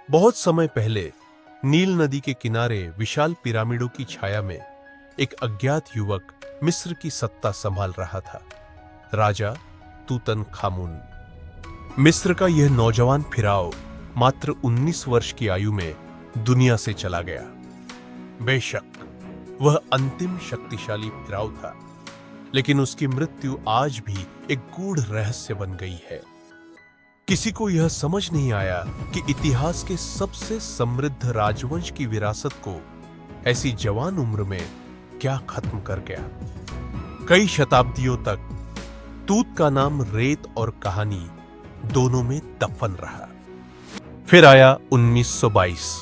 बहुत समय पहले नील नदी के किनारे विशाल पिरामिडों की छाया में एक अज्ञात युवक मिस्र की सत्ता संभाल रहा था। राजा तूतनखामुन। मिस्र का यह नौजवान फिराओ मात्र 19 वर्ष की आयु में दुनिया से चला गया। बेशक वह अंतिम शक्तिशाली फिराओ था, लेकिन उसकी मृत्यु आज भी एक गूढ़ रहस्य बन गई है। किसी को यह समझ नहीं आया कि इतिहास के सबसे समृद्ध राजवंश की विरासत को ऐसी जवान उम्र में क्या खत्म कर गया। कई शताब्दियों तक तूत का नाम रेत और कहानी दोनों में दफन रहा। फिर आया 1922।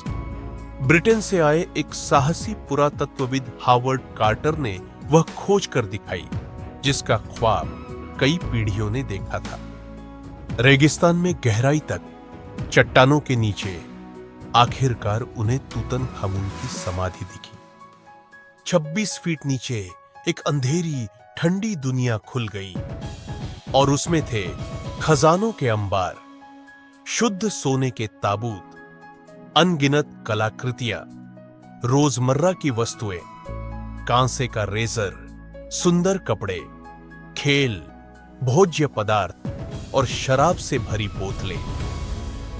ब्रिटेन से आए एक साहसी पुरातत्वविद हावर्ड कार्टर ने वह खोज कर दिखाई जिसका ख्वाब कई पीढ़ियों ने देखा था। रेगिस्तान में गहराई तक चट्टानों के नीचे आखिरकार उन्हें तूतनखामुन की समाधि दिखी। 26 फीट नीचे एक अंधेरी ठंडी दुनिया खुल गई और उसमें थे खजानों के अंबार, शुद्ध सोने के ताबूत, अनगिनत कलाकृतियां, रोजमर्रा की वस्तुएं, कांसे का रेजर, सुंदर कपड़े, खेल, भोज्य पदार्थ और शराब से भरी बोतलें।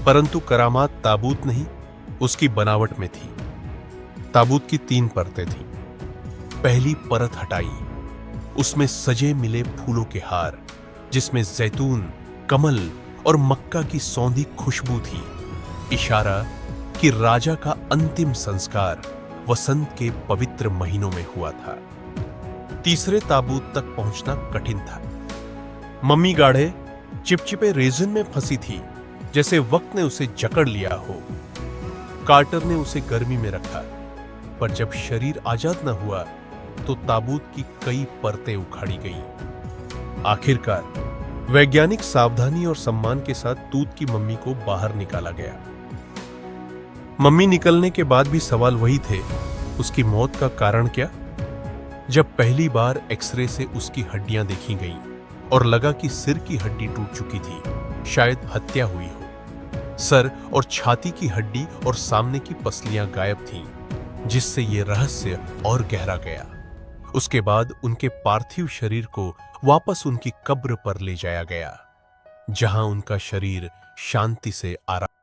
परंतु करामात ताबूत नहीं, उसकी बनावट में थी। ताबूत की 3 परतें थीं। पहली परत हटाई, उसमें सजे मिले फूलों के हार, जिसमें जैतून, कमल और मक्का की सौंधी खुशबू थी। इशारा कि राजा का अंतिम संस्कार वसंत के पवित्र महीनों में हुआ था। तीसरे ताबूत तक पहुंचना कठिन था। मम्मी गाढ़े चिपचिपे रेजिन में फंसी थी, जैसे वक्त ने उसे जकड़ लिया हो। कार्टर ने उसे गर्मी में रखा, पर जब शरीर आजाद न हुआ तो ताबूत की कई परतें उखाड़ी गईं। आखिरकार वैज्ञानिक सावधानी और सम्मान के साथ तूत की मम्मी को बाहर निकाला गया। मम्मी निकलने के बाद भी सवाल वही थे, उसकी मौत का कारण क्या? जब पहली बार एक्सरे से उसकी हड्डियां देखी गईं और लगा कि सिर की हड्डी टूट चुकी थी, शायद हत्या हुई हो। सर और छाती की हड्डी और सामने की पसलियां गायब थीं, जिससे यह रहस्य और गहरा गया। उसके बाद उनके पार्थिव शरीर को वापस उनकी कब्र पर ले जाया गया, जहां उनका शरीर शांति से आराम